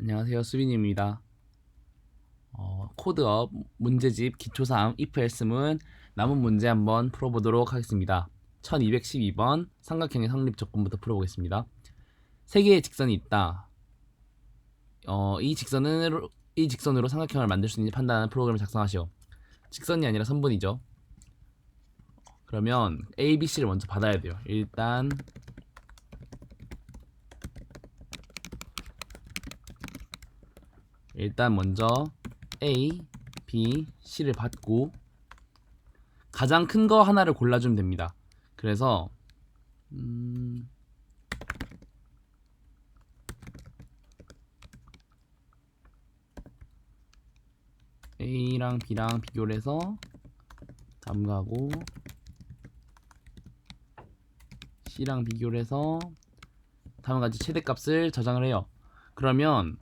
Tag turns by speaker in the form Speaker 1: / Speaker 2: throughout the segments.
Speaker 1: 안녕하세요, 수빈입니다. 코드업 문제집 기초3 if else문 남은 문제 한번 풀어보도록 하겠습니다. 1212번 삼각형의 성립 조건부터 풀어보겠습니다. 세 개의 직선이 있다. 이 직선으로 삼각형을 만들 수 있는지 판단하는 프로그램을 작성하시오. 직선이 아니라 선분이죠. 그러면 A, B, C를 먼저 받아야 돼요. 일단 먼저 A, B, C를 받고 가장 큰 거 하나를 골라주면 됩니다. 그래서 A랑 B랑 비교를 해서 다음 가고 C랑 비교를 해서 다음과 같이 최대값을 저장을 해요. 그러면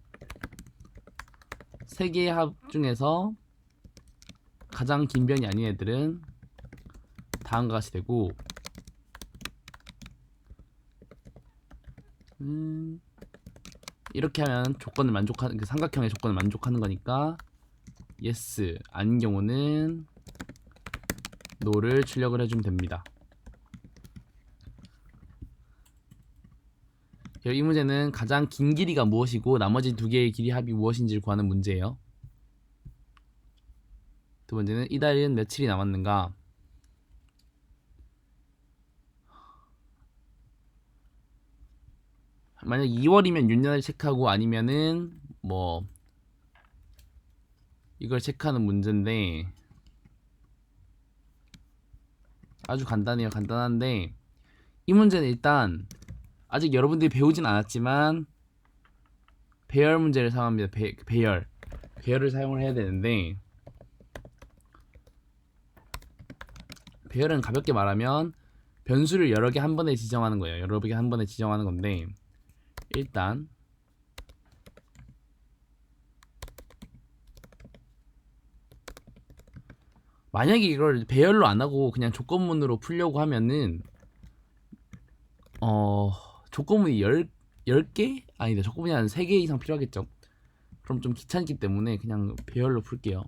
Speaker 1: 세 개의 합 중에서 가장 긴 변이 아닌 애들은 다음과 같이 되고 이렇게 하면 조건을 만족하는 그 삼각형의 조건을 만족하는 거니까 yes 아닌 경우는 no를 출력을 해주면 됩니다. 이 문제는 가장 긴 길이가 무엇이고 나머지 두 개의 길이 합이 무엇인지를 구하는 문제예요. 두 번째는 이달은 며칠이 남았는가. 만약 2월이면 윤년을 체크하고 아니면은 뭐 이걸 체크하는 문제인데 아주 간단해요. 간단한데 이 문제는 일단 아직 여러분들이 배우진 않았지만 배열 문제를 사용합니다. 배열을 사용을 해야 되는데 배열은 가볍게 말하면 변수를 여러 개 한 번에 지정하는 거예요. 여러 개 한 번에 지정하는 건데 일단 만약에 이걸 배열로 안 하고 그냥 조건문으로 풀려고 하면은 조건문이 10개? 아니다. 조건문이 한 3개 이상 필요하겠죠. 그럼 좀 귀찮기 때문에 그냥 배열로 풀게요.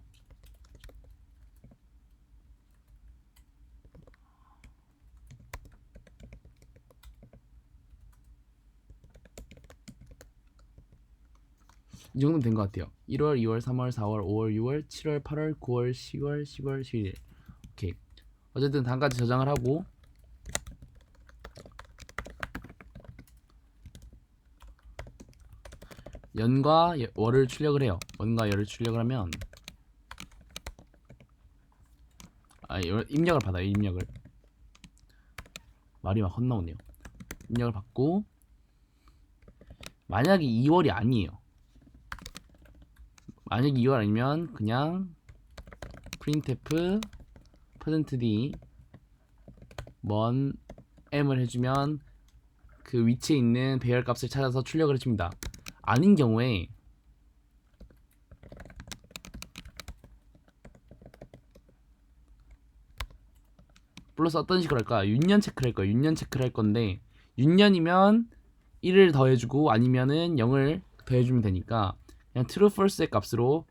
Speaker 1: 이 정도면 된 것 같아요. 1월, 2월, 3월, 4월, 5월, 6월, 7월, 8월, 9월, 10월, 10월, 11일. 오케이. 어쨌든 단까지 저장을 하고 연과 월을 출력을 해요. 월과 열을 출력을 하면 입력을 받아요. 입력을. 말이 막 헛나오네요. 입력을 받고 만약에 2월이 아니에요. 만약에 2월 아니면 그냥 printf %d 먼 m을 해주면 그 위치에 있는 배열 값을 찾아서 출력을 해줍니다. 아닌 경우에 플러스 어떤 식으로 할까? 윤년 체크를 할 거예요. 윤년 체크를 할 건데 윤년이면 1을 더해주고 아니면은 0을 더해주면 되니까 그냥 true false의 값으로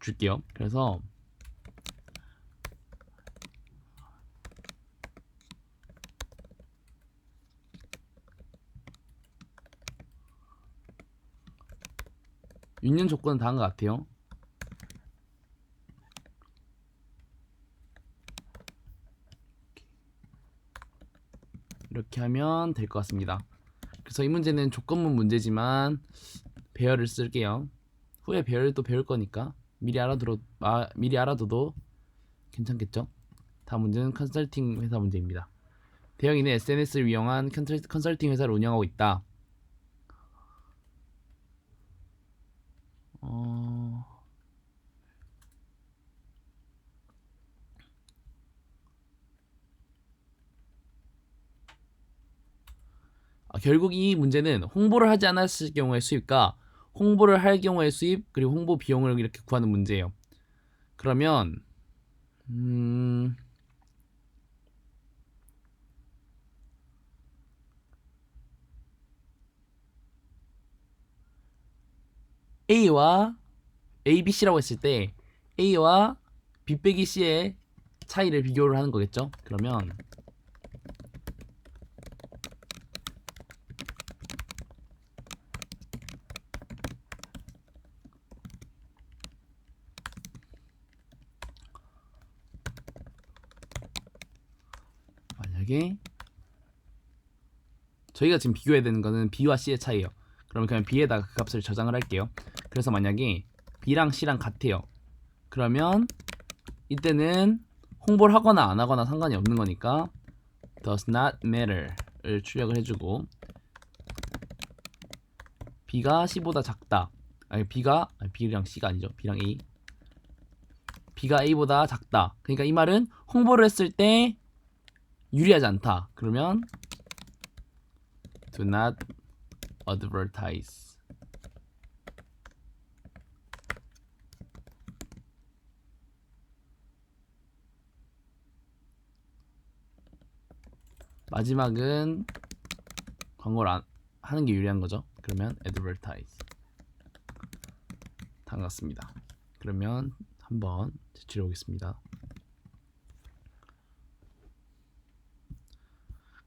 Speaker 1: 줄게요. 그래서 윤년 조건은 다음 것 같아요. 이렇게 하면 될 것 같습니다. 그래서 이 문제는 조건문 문제지만 배열을 쓸게요. 후에 배열을 또 배울 거니까 미리 알아둬도 괜찮겠죠? 다음 문제는 컨설팅 회사 문제입니다. 대형이는 SNS를 이용한 컨설팅 회사를 운영하고 있다. 결국 이 문제는 홍보를 하지 않았을 경우의 수입과 홍보를 할 경우의 수입 그리고 홍보 비용을 이렇게 구하는 문제예요. 그러면 A와 A, B, C라고 했을 때 A와 B 빼기 C의 차이를 비교를 하는 거겠죠. 그러면 만약에 저희가 지금 비교해야 되는 거는 B와 C의 차이예요. 그러면 그냥 B에다가 그 값을 저장을 할게요. 그래서 만약에 B랑 C랑 같아요. 그러면 이때는 홍보를 하거나 안 하거나 상관이 없는 거니까 does not matter를 출력을 해주고 B가 C보다 작다. B랑 C가 아니죠. B랑 A. B가 A보다 작다. 그러니까 이 말은 홍보를 했을 때 유리하지 않다. 그러면 do not advertise. 마지막은 광고를 하는 게 유리한 거죠. 그러면 advertise. 반갑습니다. 그러면 한번 제출해 보겠습니다.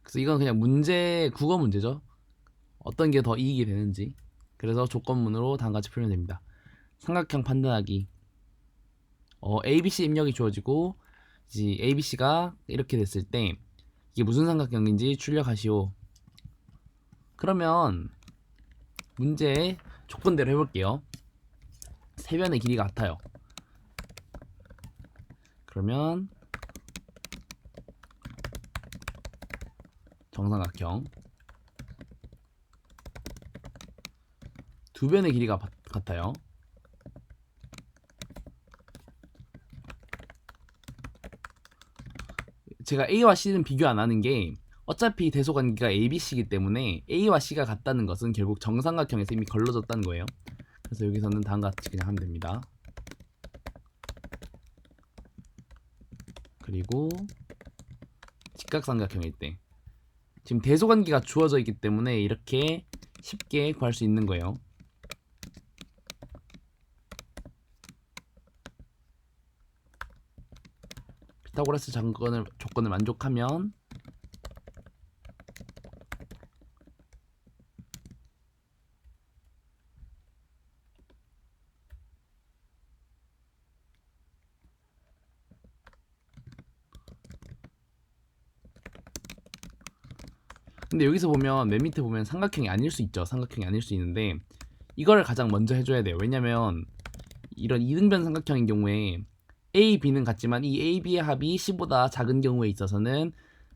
Speaker 1: 그래서 이건 그냥 국어 문제죠. 어떤 게 더 이익이 되는지. 그래서 조건문으로 다음과 같이 표현됩니다. 삼각형 판단하기. ABC 입력이 주어지고 이제 ABC가 이렇게 됐을 때 이게 무슨 삼각형인지 출력하시오. 그러면 문제 조건대로 해볼게요. 세 변의 길이가 같아요. 그러면 정삼각형. 두 변의 길이가 같아요. 제가 A와 C는 비교 안 하는 게 어차피 대소관계가 ABC이기 때문에 A와 C가 같다는 것은 결국 정삼각형에서 이미 걸러졌다는 거예요. 그래서 여기서는 다음과 같이 그냥 하면 됩니다. 그리고 직각삼각형일 때 지금 대소관계가 주어져 있기 때문에 이렇게 쉽게 구할 수 있는 거예요. 피타고라스 조건을 만족하면 근데 여기서 보면 맨 밑에 보면 삼각형이 아닐 수 있죠. 삼각형이 아닐 수 있는데 이거를 가장 먼저 해줘야 돼요. 왜냐면 이런 이등변 삼각형인 경우에 A, B는 같지만 이 A, B의 합이 C보다 작은 경우에 있어서는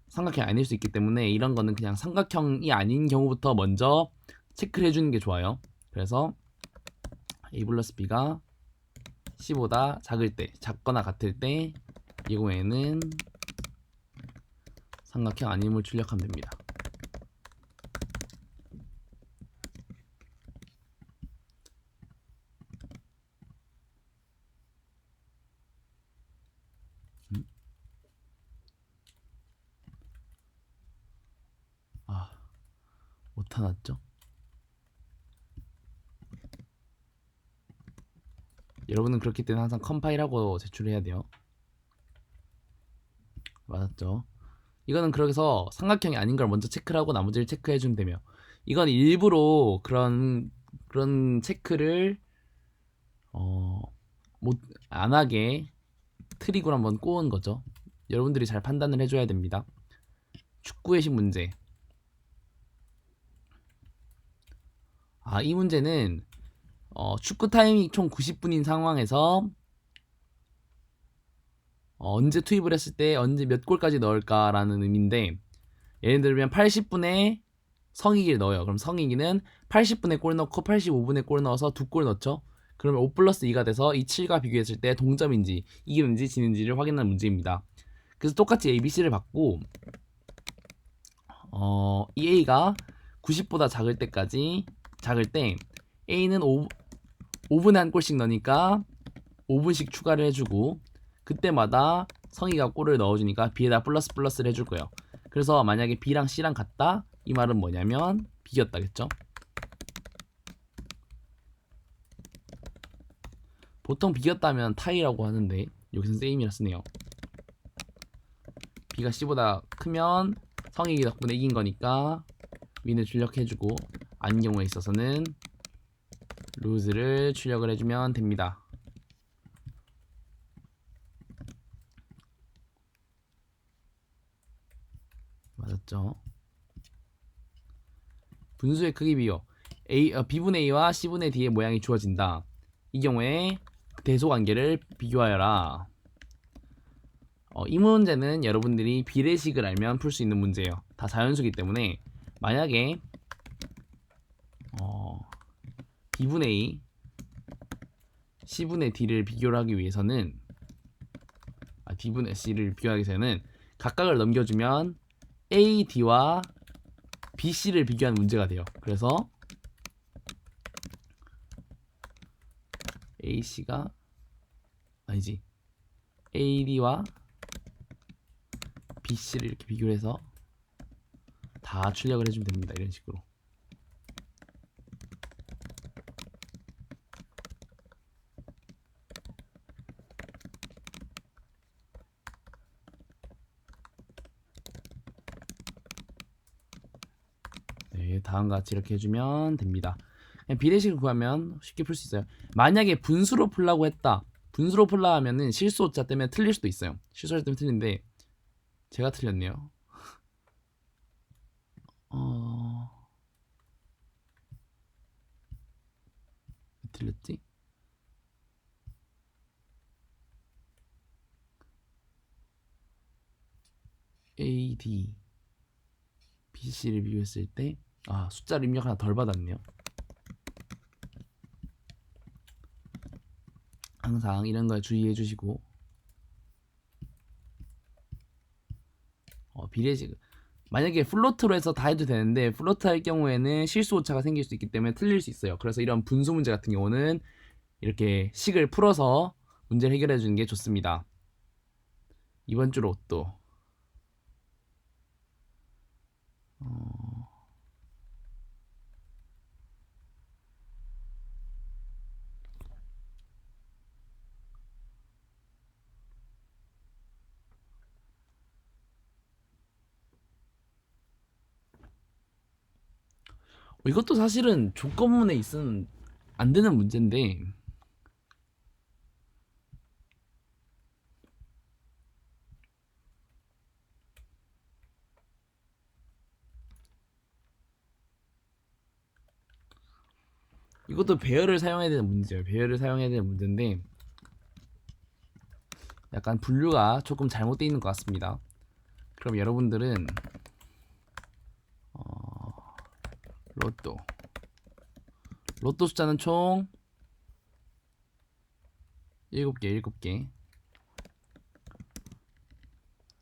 Speaker 1: 삼각형이 아닐 수 있기 때문에 이런 거는 그냥 삼각형이 아닌 경우부터 먼저 체크를 해주는 게 좋아요. 그래서 A 플러스 B가 C보다 작거나 같을 때 이 경우에는 삼각형 아님을 출력하면 됩니다. 오타 났죠? 여러분은 그렇기 때문에 항상 컴파일하고 제출해야 돼요. 맞았죠? 이거는 그래서 삼각형이 아닌 걸 먼저 체크를 하고 나머지를 체크해주면 되며 이건 일부러 그런 체크를 안 하게 트릭으로 한번 꼬은 거죠. 여러분들이 잘 판단을 해줘야 됩니다. 축구의 신 문제. 이 문제는 축구 타임이 총 90분인 상황에서 언제 투입을 했을 때 언제 몇 골까지 넣을까라는 의미인데 예를 들면 80분에 성익이를 넣어요. 그럼 성익이는 80분에 골 넣고 85분에 골 넣어서 2골 넣죠. 그러면 5 플러스 2가 돼서 이 7과 비교했을 때 동점인지 이기는지 지는지를 확인하는 문제입니다. 그래서 똑같이 ABC를 받고 이 A가 90보다 작을 때 A는 5분에 한 골씩 넣으니까 5분씩 추가를 해주고 그때마다 성희가 골을 넣어주니까 B에다 플러스를 해줄 거예요. 그래서 만약에 B랑 C랑 같다 이 말은 뭐냐면 B였다겠죠. 보통 비겼다면 타이라고 하는데 여기서 세임이라 쓰네요. B가 C보다 크면 성익이 덕분에 이긴 거니까 윈을 출력해주고 아닌 경우에 있어서는 루즈를 출력을 해주면 됩니다. 맞았죠? 분수의 크기 비교 B분의 A와 C분의 D의 모양이 주어진다. 이 경우에 대소관계를 비교하여라. 이 문제는 여러분들이 비례식을 알면 풀 수 있는 문제예요. 다 자연수기 때문에 만약에 B분의 A, C분의 D를 비교를 하기 위해서는 D분의 C를 비교하기 위해서는 각각을 넘겨주면 A, D와 B, C를 비교하는 문제가 돼요. 그래서 A, C가 아니지 A, D와 B, C를 이렇게 비교를 해서 다 출력을 해주면 됩니다. 이런 식으로. 네, 다음과 같이 이렇게 해주면 됩니다. 비례식을 구하면 쉽게 풀 수 있어요. 만약에 분수로 풀라고 했다. 분수로 풀라 하면은 실수 오차 때문에 틀릴 수도 있어요. 실수 오차 때문에 틀린데 제가 틀렸네요. 틀렸지? A, D, B, C를 비교했을 때 숫자를 입력 하나 덜 받았네요. 항상 이런 거에 주의해 주시고 비례식 만약에 플로트로 해서 다 해도 되는데 플로트 할 경우에는 실수 오차가 생길 수 있기 때문에 틀릴 수 있어요. 그래서 이런 분수 문제 같은 경우는 이렇게 식을 풀어서 문제를 해결해 주는 게 좋습니다. 이번 주 로또 이것도 사실은 조건문에 있으면 안 되는 문제인데 이것도 배열을 사용해야 되는 문제예요. 배열을 사용해야 되는 문제인데 약간 분류가 조금 잘못되어 있는 것 같습니다. 그럼 여러분들은 로또 숫자는 총 7개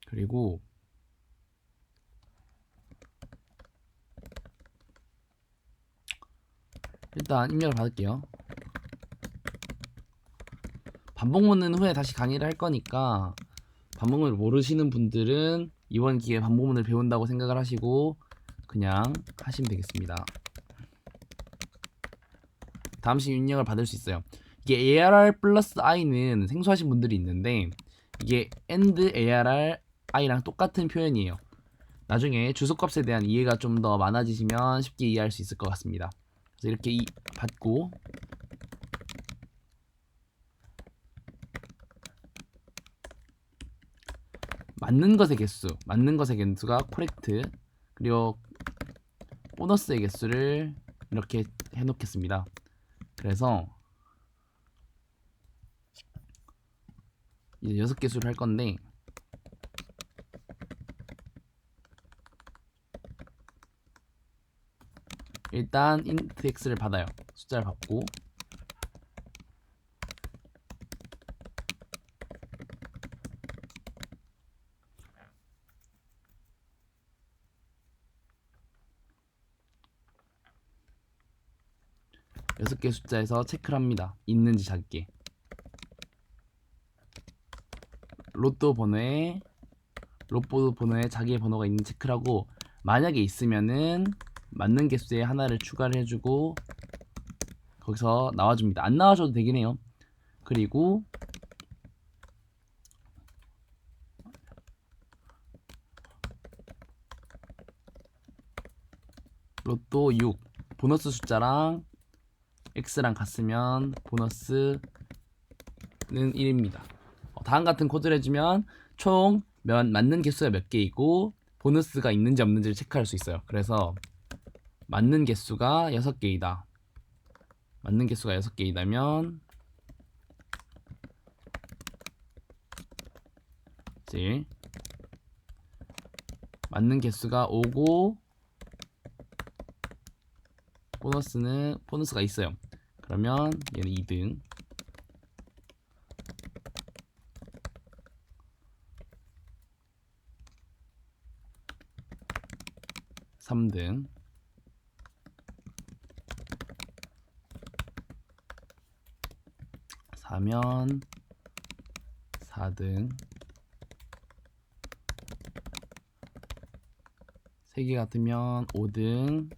Speaker 1: 그리고 일단 입력을 받을게요. 반복문은 후에 다시 강의를 할 거니까 반복문을 모르시는 분들은 이번 기회에 반복문을 배운다고 생각을 하시고 그냥 하시면 되겠습니다. 다음 시간 입력을 받을 수 있어요. 이게 ARR 플러스 I는 생소하신 분들이 있는데 이게 AND ARR I랑 똑같은 표현이에요. 나중에 주소값에 대한 이해가 좀 더 많아지시면 쉽게 이해할 수 있을 것 같습니다. 그래서 이렇게 받고 맞는 것의 개수가 코렉트 그리고 보너스의 개수를 이렇게 해놓겠습니다. 그래서 이제 6개수를 할 건데 일단 int x를 받아요. 숫자를 받고 여섯 개 숫자에서 체크를 합니다. 있는지 작게 로또 번호에 자기의 번호가 있는 체크를 하고 만약에 있으면은 맞는 개수에 하나를 추가를 해주고 거기서 나와줍니다. 안 나와줘도 되긴 해요. 그리고 로또 6 보너스 숫자랑 x랑 같으면 보너스는 1입니다. 다음 같은 코드를 해주면 총 맞는 개수가 몇 개이고 보너스가 있는지 없는지를 체크할 수 있어요. 그래서 맞는 개수가 6개이다. 맞는 개수가 6개이다면 이제 맞는 개수가 5고 보너스가 있어요. 그러면 얘는 2등, 3등, 4면 4등, 3개 같으면 5등,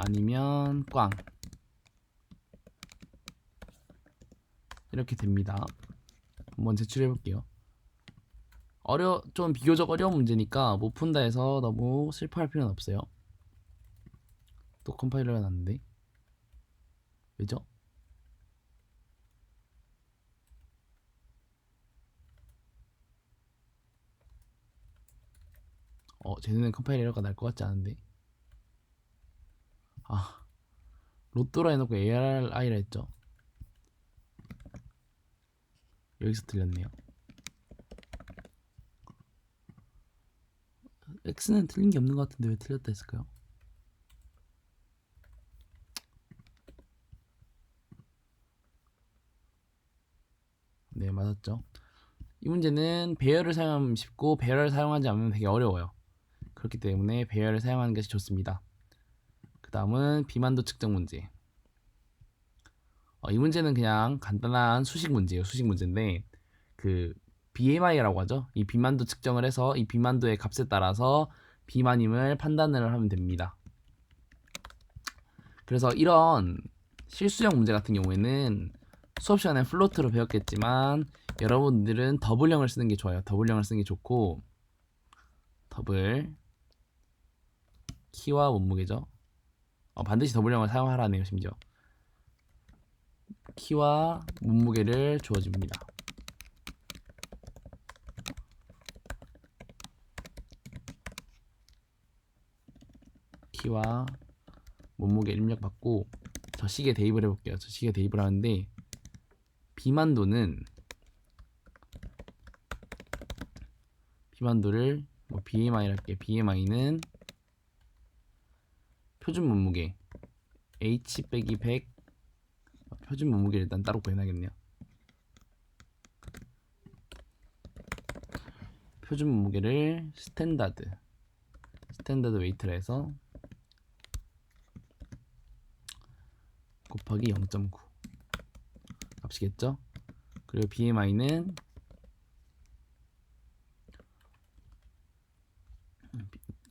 Speaker 1: 아니면 꽝. 이렇게 됩니다. 한번 제출해 볼게요. 좀 비교적 어려운 문제니까 못 푼다 해서 너무 슬퍼할 필요는 없어요. 또 컴파일러가 났는데 왜죠? 제 눈엔 컴파일 에러가 날 것 같지 않은데. 로또라 해놓고 ARI라 했죠. 여기서 틀렸네요. X는 틀린 게 없는 것 같은데 왜 틀렸다 했을까요? 네, 맞았죠. 이 문제는 배열을 사용하면 쉽고 배열을 사용하지 않으면 되게 어려워요. 그렇기 때문에 배열을 사용하는 것이 좋습니다. 그 다음은 비만도 측정 문제. 이 문제는 그냥 간단한 수식 문제예요. 수식 문제인데 그 BMI라고 하죠. 이 비만도 측정을 해서 이 비만도의 값에 따라서 비만임을 판단을 하면 됩니다. 그래서 이런 실수형 문제 같은 경우에는 수업 시간에 플로트로 배웠겠지만 여러분들은 더블형을 쓰는 게 좋아요. 더블형을 쓰는 게 좋고 더블 키와 몸무게죠. 반드시 더블형을 사용하라네요. 심지어 키와 몸무게를 주어집니다. 키와 몸무게 입력받고 저 식에 대입을 해볼게요. 저 식에 대입을 하는데 비만도를 BMI를 할게요. BMI는 표준 몸무게 H 빼기 100 표준 몸무게를 일단 따로 구해놔야겠네요. 표준 몸무게를 스탠다드 웨이트라 해서 곱하기 0.9 값이겠죠? 그리고 BMI는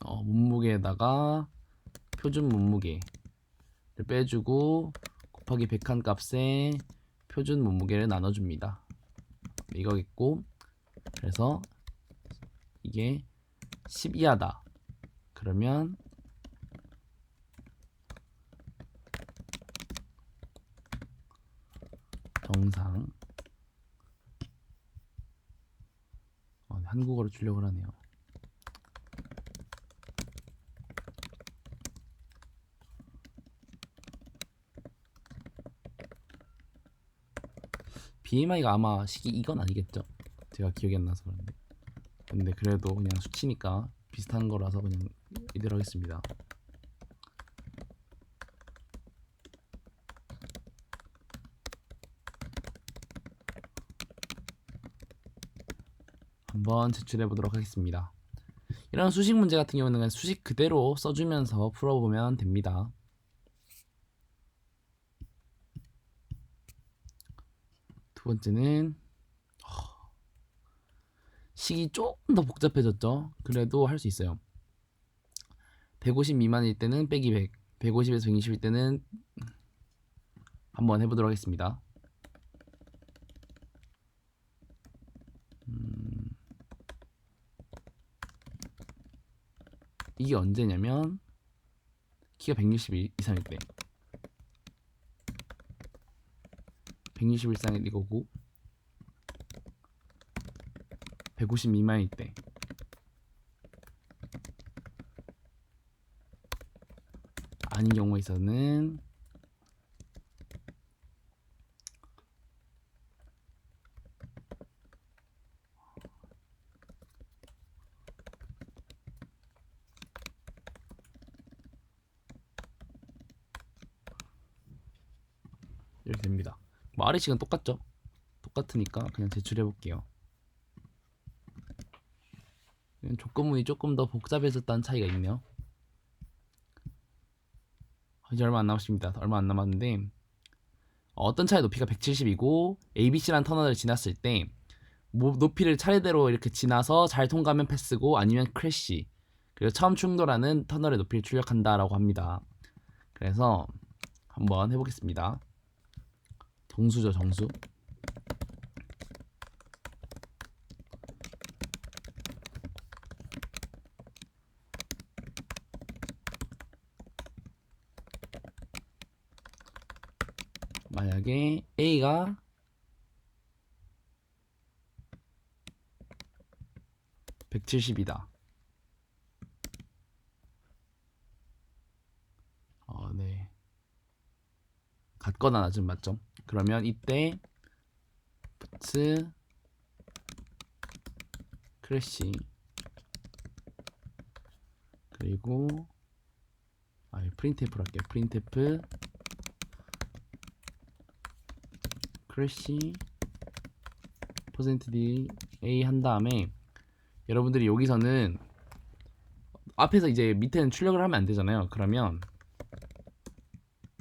Speaker 1: 몸무게에다가 표준 몸무게를 빼주고 곱하기 100한 값에 표준 몸무게를 나눠줍니다. 이거겠고 그래서 이게 10 이하다. 그러면 정상. 한국어로 출력을 하네요. BMI가 아마 식이 이건 아니겠죠? 제가 기억이 안 나서 그런데. 근데 그래도 그냥 수치니까 비슷한 거라서 그냥 이대로 하겠습니다. 한번 제출해 보도록 하겠습니다. 이런 수식 문제 같은 경우는 그냥 수식 그대로 써주면서 풀어보면 됩니다. 두 번째는 식이 조금 더 복잡해졌죠. 그래도 할 수 있어요. 150 미만일 때는 빼기 100, 150에서 120일 때는 한번 해보도록 하겠습니다. 이게 언제냐면 키가 160 이상일 때, 160 이상일 이거고, 150 미만일 때, 아닌 경우에 있어서는 이렇게 됩니다. 뭐 RH식은 똑같죠? 똑같으니까 그냥 제출해 볼게요. 조건문이 조금 더 복잡해졌다는 차이가 있네요. 이제 얼마 안 남았습니다. 얼마 안 남았는데, 어떤 차의 높이가 170이고 ABC라는 터널을 지났을 때 높이를 차례대로 이렇게 지나서 잘 통과하면 패스고 아니면 크래시, 그리고 처음 충돌하는 터널의 높이를 출력한다라고 합니다. 그래서 한번 해보겠습니다. 정수죠, 정수. 만약에 A가 170이다. 네. 같거나 낮은 맞죠? 그러면 이때 puts 크래시, 그리고 프린트F로 할게요. printf 크래시 %d 한 다음에, 여러분들이 여기서는 앞에서 이제 밑에는 출력을 하면 안 되잖아요. 그러면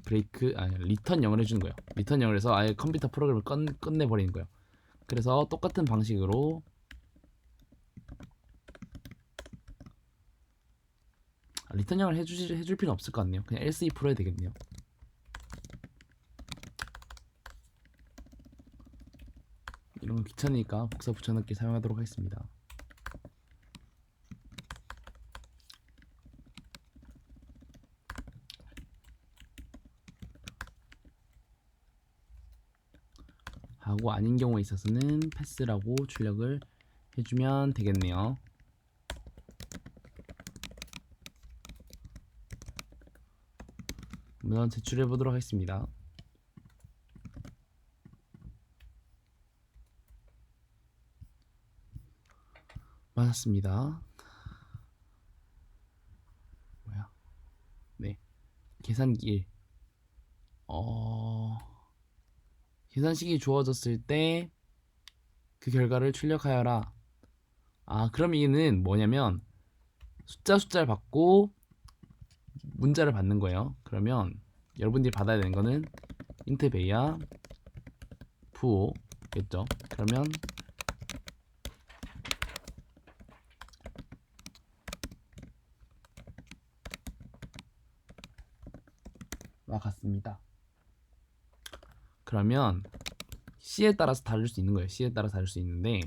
Speaker 1: 리턴 0을 해주는 거예요. 리턴 0을 해서 아예 컴퓨터 프로그램을 끝내버리는 거예요. 그래서 똑같은 방식으로 리턴 0을 해줄 필요는 없을 것 같네요. 그냥 else if로 해야 되겠네요. 이런 거 귀찮으니까 복사 붙여넣기 사용하도록 하겠습니다. 하고 아닌 경우에 있어서는 패스라고 출력을 해주면 되겠네요. 한번 제출해 보도록 하겠습니다. 맞았습니다. 뭐야? 네, 계산기 1. 계산식이 주어졌을 때 그 결과를 출력하여라. 그럼 이는 뭐냐면 숫자를 받고 문자를 받는 거예요. 그러면 여러분들이 받아야 되는 거는 int 베이야 부호겠죠. 그러면 와 같습니다. 그러면 C에 따라서 다를 수 있는 거예요. C에 따라서 다를 수 있는데,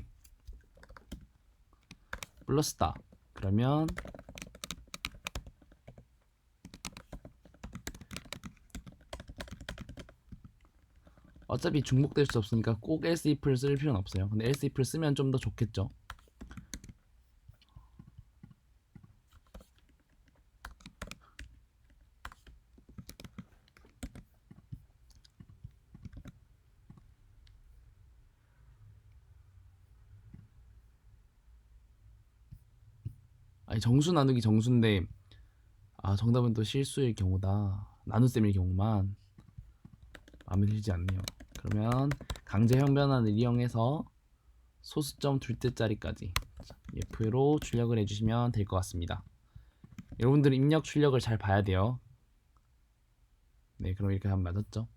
Speaker 1: 플러스다. 그러면 어차피 중복될 수 없으니까 꼭 else if를 쓸 필요는 없어요. 근데 else if를 쓰면 좀 더 좋겠죠. 정수 나누기 정수인데 정답은 또 실수일 경우다. 나눗셈일 경우만 마음에 들지 않네요. 그러면 강제 형변환을 이용해서 소수점 둘째 자리까지 F로 출력을 해주시면 될 것 같습니다. 여러분들은 입력 출력을 잘 봐야 돼요. 네, 그럼 이렇게 하면 맞았죠?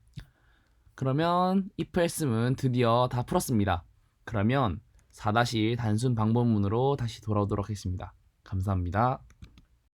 Speaker 1: 그러면 if else문 드디어 다 풀었습니다. 그러면 4- 단순 방법문으로 다시 돌아오도록 하겠습니다. 감사합니다.